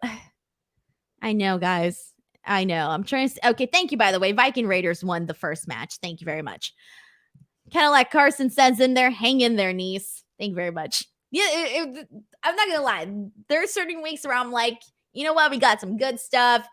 I know, guys. I know. I'm trying to. Okay, thank you, by the way. Viking Raiders won the first match. Thank you very much. Cadillac Carson says in there, hang in there, niece. Thank you very much. Yeah, I'm not going to lie. There are certain weeks where I'm like, you know what? We got some good stuff.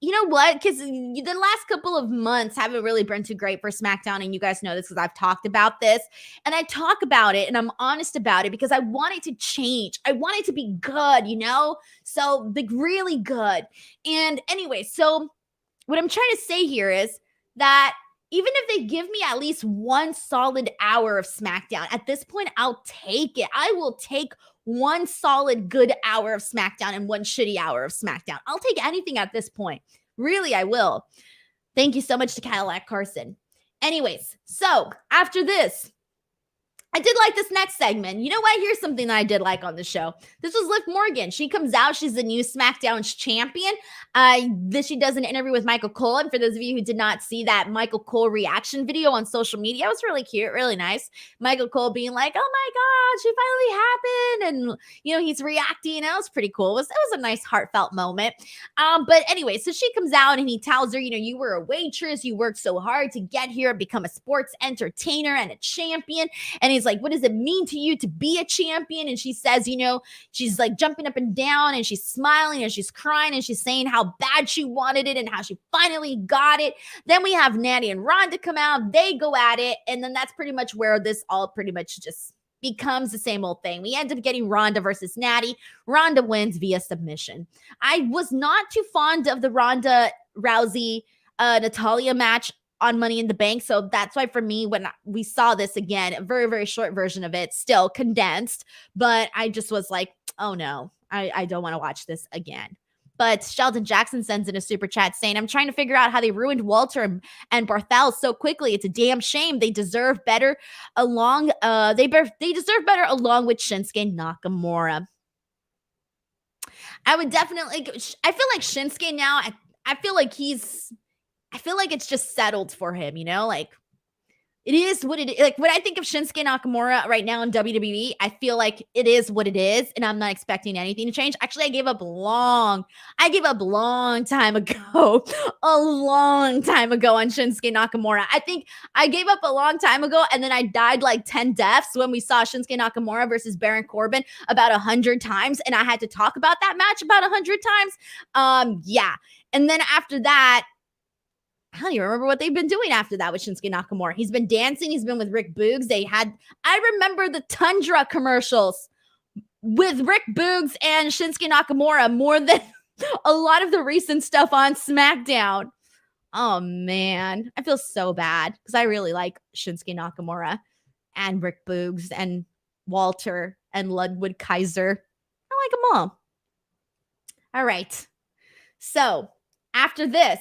You know what? Because the last couple of months haven't really been too great for SmackDown, and you guys know this because I've talked about this, and I talk about it, and I'm honest about it because I want it to change. I want it to be good, you know? So, like, really good. And anyway, so what I'm trying to say here is that even if they give me at least one solid hour of SmackDown, at this point, I'll take it. I will take one solid good hour of SmackDown and one shitty hour of SmackDown. I'll take anything at this point. Really, I will. Thank you so much to Cadillac Carson. Anyways, so after this, I did like this next segment. You know what? Here's something that I did like on the show. This was Liv Morgan. She comes out. She's the new SmackDown's champion. She does an interview with Michael Cole. And for those of you who did not see that Michael Cole reaction video on social media, it was really cute, really nice. Michael Cole being like, oh my God, she finally happened. And, you know, he's reacting. It was pretty cool. It was a nice heartfelt moment. But anyway, so she comes out and he tells her, you know, you were a waitress. You worked so hard to get here, become a sports entertainer and a champion. And he's like, what does it mean to you to be a champion? And she says, you know, she's like jumping up and down and she's smiling and she's crying and she's saying how bad she wanted it and how she finally got it. Then we have Natty and Ronda come out. They go at it. And then that's pretty much where this all pretty much just becomes the same old thing. We end up getting Ronda versus Natty. Ronda wins via submission. I was not too fond of the Ronda Rousey Natalia match on Money in the Bank. So that's why for me, when we saw this again, a very, very short version of it, still condensed, but I just was like, oh no, I don't want to watch this again. But Sheldon Jackson sends in a super chat saying, I'm trying to figure out how they ruined Walter and Barthel so quickly. It's a damn shame. They deserve better along. They deserve better along with Shinsuke Nakamura. I would definitely, I feel like Shinsuke now, I feel like it's just settled for him, you know, like it is what it is. Like when I think of Shinsuke Nakamura right now in WWE, I feel like it is what it is. And I'm not expecting anything to change. Actually, I gave up long time ago, a long time ago on Shinsuke Nakamura. I think I gave up a long time ago and then I died like 10 deaths when we saw Shinsuke Nakamura versus Baron Corbin about 100 times. And I had to talk about that match about 100 times. Yeah. And then after that, I don't even remember what they've been doing after that with Shinsuke Nakamura. He's been dancing. He's been with Rick Boogs. I remember the Tundra commercials with Rick Boogs and Shinsuke Nakamura more than a lot of the recent stuff on SmackDown. Oh, man. I feel so bad because I really like Shinsuke Nakamura and Rick Boogs and Walter and Ludwig Kaiser. I like them all. All right. So after this,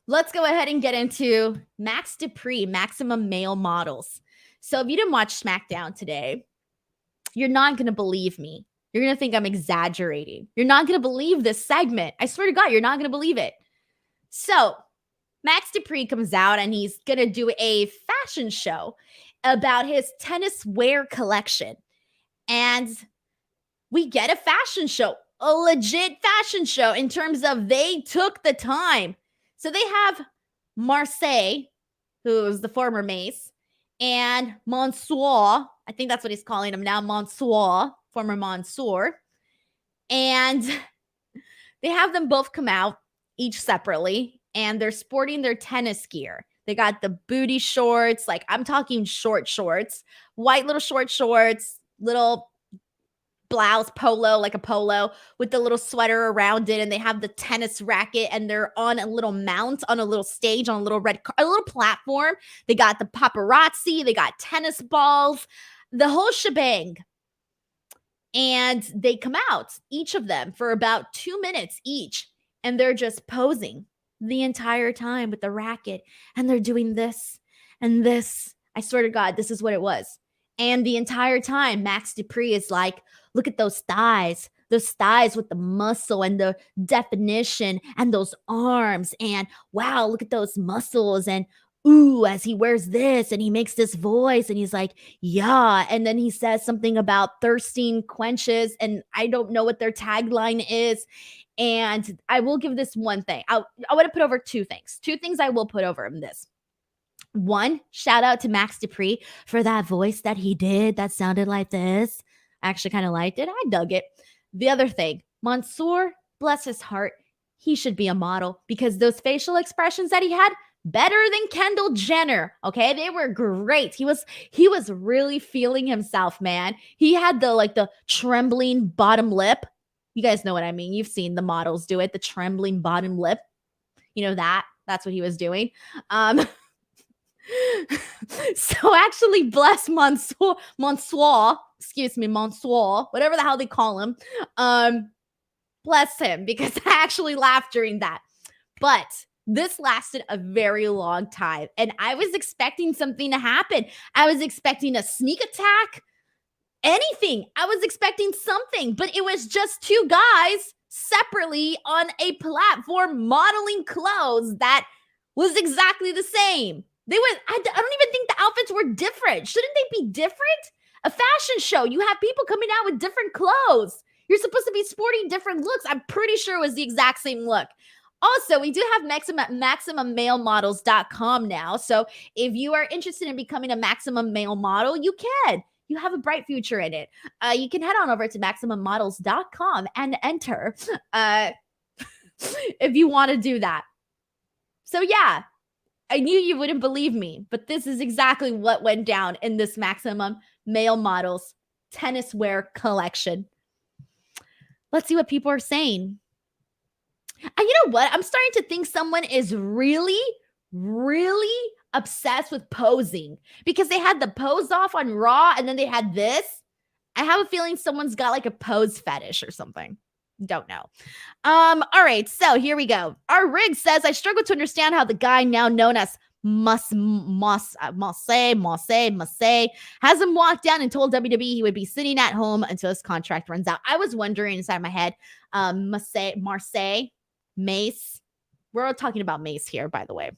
let's go ahead and get into Max Dupree, Maximum Male Models. So if you didn't watch SmackDown today, you're not going to believe me. You're going to think I'm exaggerating. You're not going to believe this segment. I swear to God, you're not going to believe it. So Max Dupree comes out and he's going to do a fashion show about his tennis wear collection. And we get a fashion show, a legit fashion show in terms of they took the time. So they have Marseille, who is the former Mace, and Mansoor. I think that's what he's calling him now, Mansoor, former Mansoor. And they have them both come out, each separately, and they're sporting their tennis gear. They got the booty shorts, like I'm talking short shorts, white little short shorts, little blouse polo, like a polo with the little sweater around it. And they have the tennis racket and they're on a little mount, on a little stage, on a little a little platform. They got the paparazzi, they got tennis balls, the whole shebang. And they come out, each of them, for about 2 minutes each. And they're just posing the entire time with the racket. And they're doing this and this. I swear to God, this is what it was. And the entire time, Max Dupree is like, look at those thighs. those thighs with the muscle and the definition and those arms. And wow, look at those muscles. And ooh, as he wears this and he makes this voice and he's like, yeah. And then he says something about thirsting quenches. And I don't know what their tagline is. And I will give this one thing. I want to put over two things. Two things I will put over in this. One, shout out to Max Dupree for that voice that he did that sounded like this. I actually kind of liked it. I dug it. The other thing, Mansoor, bless his heart, he should be a model because those facial expressions that he had, better than Kendall Jenner. Okay, they were great. He was really feeling himself, man. He had the trembling bottom lip. You guys know what I mean. You've seen the models do it, the trembling bottom lip. You know that's what he was doing. So actually bless Mansoor, whatever the hell they call him. Bless him because I actually laughed during that. But this lasted a very long time and I was expecting something to happen. I was expecting a sneak attack, anything. I was expecting something, but it was just two guys separately on a platform modeling clothes that was exactly the same. I don't even think the outfits were different. Shouldn't they be different? A fashion show, you have people coming out with different clothes. You're supposed to be sporting different looks. I'm pretty sure it was the exact same look. Also, we do have MaximumMaleModels.com now. So if you are interested in becoming a Maximum Male model, you can. You have a bright future in it. You can head on over to MaximumModels.com and enter if you want to do that. So yeah, I knew you wouldn't believe me, but this is exactly what went down in this Maximum Male Models tennis wear collection. Let's see what people are saying. And you know what? I'm starting to think someone is really, really obsessed with posing because they had the pose off on Raw and then they had this. I have a feeling someone's got like a pose fetish or something. Don't know. All right, so here we go. Our Rig says, I struggle to understand how the guy now known as Masse has him walk down and told WWE he would be sitting at home until his contract runs out. I was wondering inside my head, Mace. We're all talking about Mace here, by the way.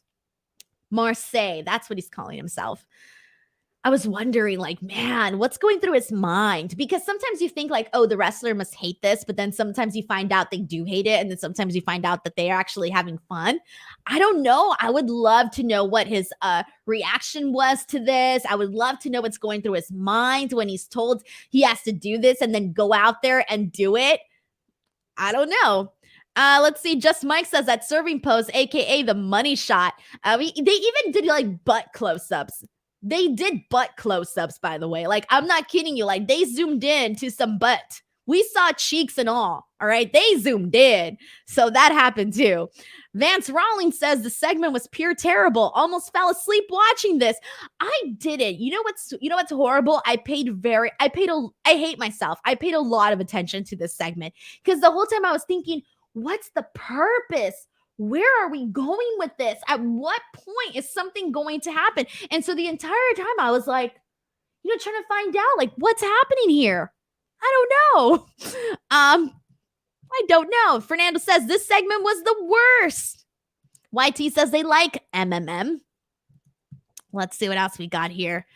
Marseille, that's what he's calling himself. I was wondering, like, man, what's going through his mind? Because sometimes you think like, oh, the wrestler must hate this, but then sometimes you find out they do hate it. And then sometimes you find out that they are actually having fun. I don't know. I would love to know what his reaction was to this. I would love to know what's going through his mind when he's told he has to do this and then go out there and do it. I don't know. Let's see. Just Mike says that serving pose, aka the money shot. They even did like butt close-ups. They did butt close-ups, by the way. Like, I'm not kidding you. Like, they zoomed in to some butt. We saw cheeks and all right? They zoomed in. So that happened too. Vance Rawlings says the segment was pure terrible. Almost fell asleep watching this. I didn't. You know what's horrible? I hate myself. I paid a lot of attention to this segment because the whole time I was thinking, what's the purpose? Where are we going with this? At what point is something going to happen? And so the entire time I was like, trying to find out like what's happening here. I don't know. I don't know. Fernando says this segment was the worst. YT says they like MMM. Let's see what else we got here.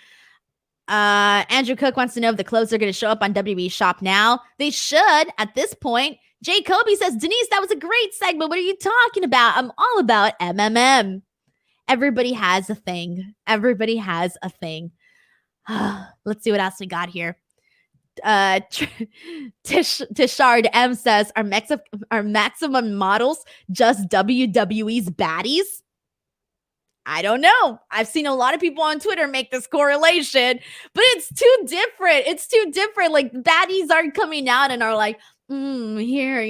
Andrew Cook wants to know if the clothes are going to show up on WWE Shop now. They should at this point. Jay Kobe says, Denise, that was a great segment. What are you talking about? I'm all about MMM. Everybody has a thing. Everybody has a thing. Let's see what else we got here. Tishard M says, are Maximum Models just WWE's baddies? I don't know. I've seen a lot of people on Twitter make this correlation, but it's too different. It's too different. Like, baddies aren't coming out and are like, here,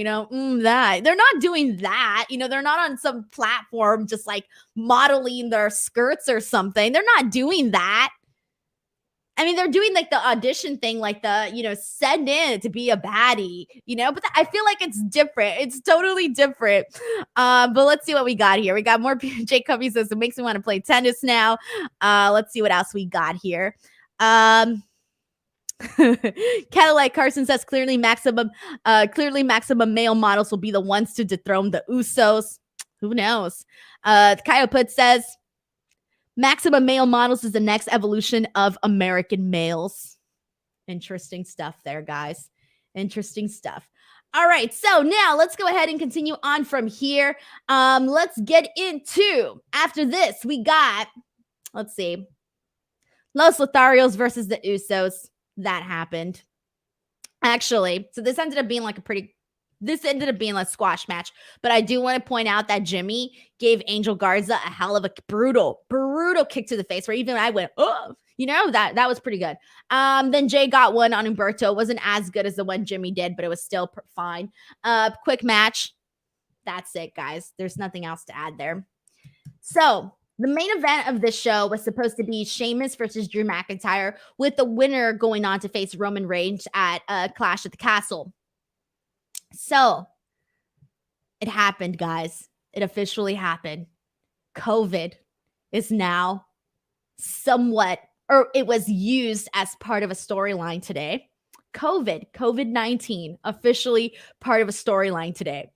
that. They're not doing that. They're not on some platform just like modeling their skirts or something. They're not doing that. I mean, they're doing like the audition thing, like the, send in to be a baddie, but I feel like it's different. It's totally different. But let's see what we got here. We got more. Jake Covey says it makes me want to play tennis now. Let's see what else we got here. Cadillac Carson says clearly maximum male models will be the ones to dethrone the Usos. Who knows? Kyle Put says maximum male models is the next evolution of American males. Interesting stuff there, guys. Interesting stuff. All right, so now let's go ahead and continue on from here. Let's get into, after this, we got, let's see, Los Lotharios versus the Usos. That happened. Actually, so this ended up being like a squash match, but I do want to point out that Jimmy gave Angel Garza a hell of a brutal kick to the face where even I went, oh, that was pretty good. Then Jay got one on Humberto. It wasn't as good as the one Jimmy did, but it was still fine. Quick match. That's it, guys. There's nothing else to add there. So the main event of this show was supposed to be Sheamus versus Drew McIntyre, with the winner going on to face Roman Reigns at Clash at the Castle. So it happened, guys. It officially happened. COVID is now it was used as part of a storyline today. COVID-19, officially part of a storyline today.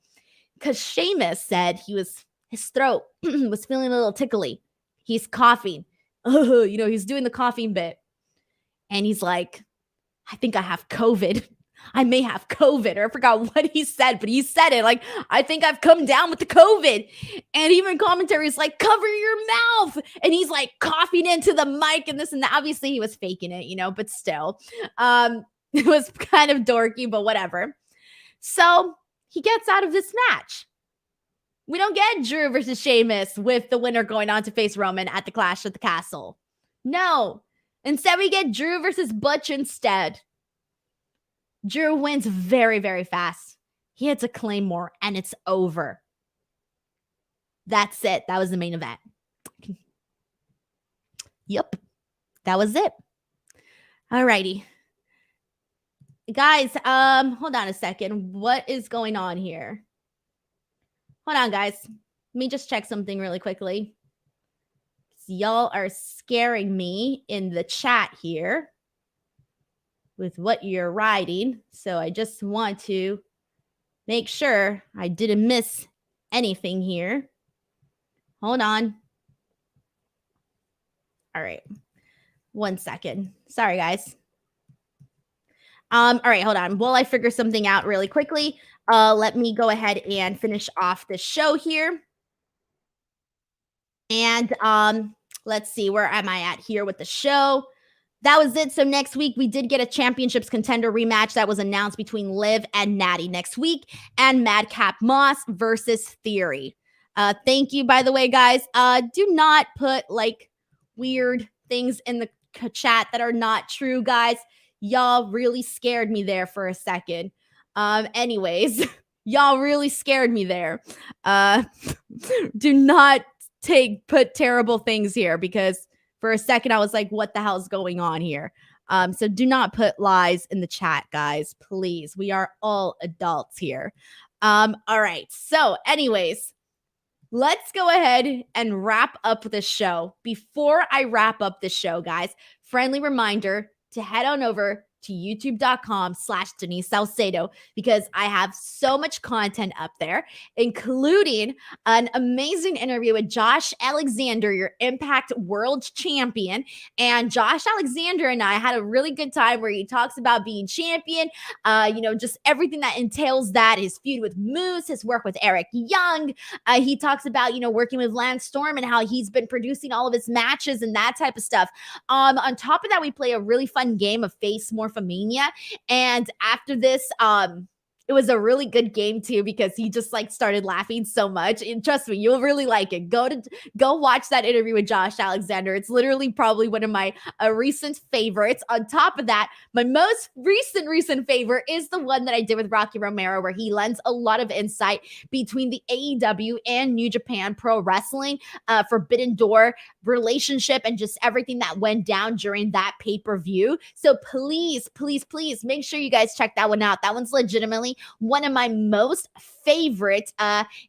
Because Sheamus said his throat was feeling a little tickly. He's coughing. He's doing the coughing bit. And he's like, I think I have COVID. I may have COVID. Or I forgot what he said, but he said it like, I think I've come down with the COVID. And even commentary is like, cover your mouth. And he's like coughing into the mic and this and that. Obviously he was faking it, but still. It was kind of dorky, but whatever. So he gets out of this match. We don't get Drew versus Sheamus with the winner going on to face Roman at the Clash at the Castle. No. Instead, we get Drew versus Butch instead. Drew wins very, very fast. He hits a Claymore, and it's over. That's it. That was the main event. Yep. That was it. Alrighty. Guys, hold on a second. What is going on here? Hold on, guys. Let me just check something really quickly. Y'all are scaring me in the chat here with what you're writing. So I just want to make sure I didn't miss anything here. Hold on. All right. 1 second. Sorry, guys. All right, hold on. While I figure something out really quickly, let me go ahead and finish off the show here. And let's see, where am I at here with the show? That was it. So next week, we did get a championships contender rematch that was announced between Liv and Natty next week, and Madcap Moss versus Theory. Thank you, by the way, guys. Do not put like weird things in the chat that are not true, guys. Y'all really scared me there for a second. Anyways, y'all really scared me there. Do not put terrible things here, because for a second I was like, what the hell's going on here? So do not put lies in the chat, guys, please. We are all adults here. All right. So anyways, let's go ahead and wrap up the show. Before I wrap up the show, guys, friendly reminder to head on over to youtube.com/Denise Salcedo, because I have so much content up there, including an amazing interview with Josh Alexander, your Impact World Champion. And Josh Alexander and I had a really good time where he talks about being champion, just everything that entails that, his feud with Moose, his work with Eric Young. He talks about, working with Lance Storm and how he's been producing all of his matches and that type of stuff. On top of that, we play a really fun game of Face Morphomania. And after this, it was a really good game too, because he just like started laughing so much. And trust me, you'll really like it. Go watch that interview with Josh Alexander. It's literally probably one of my recent favorites. On top of that, my most recent favorite is the one that I did with Rocky Romero, where he lends a lot of insight between the AEW and New Japan Pro Wrestling, Forbidden Door relationship, and just everything that went down during that pay-per-view. So please make sure you guys check that one out. That one's legitimately definitely one of my most favorite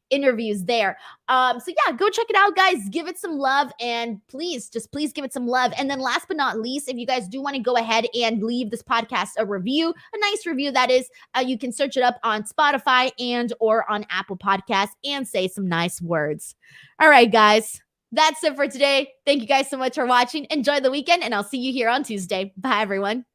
interviews there. So yeah, go check it out, guys. Give it some love, and please give it some love. And then last but not least, if you guys do want to go ahead and leave this podcast a review, a nice review that is, you can search it up on Spotify and or on Apple Podcasts and say some nice words. All right, guys. That's it for today. Thank you guys so much for watching. Enjoy the weekend, and I'll see you here on Tuesday. Bye, everyone.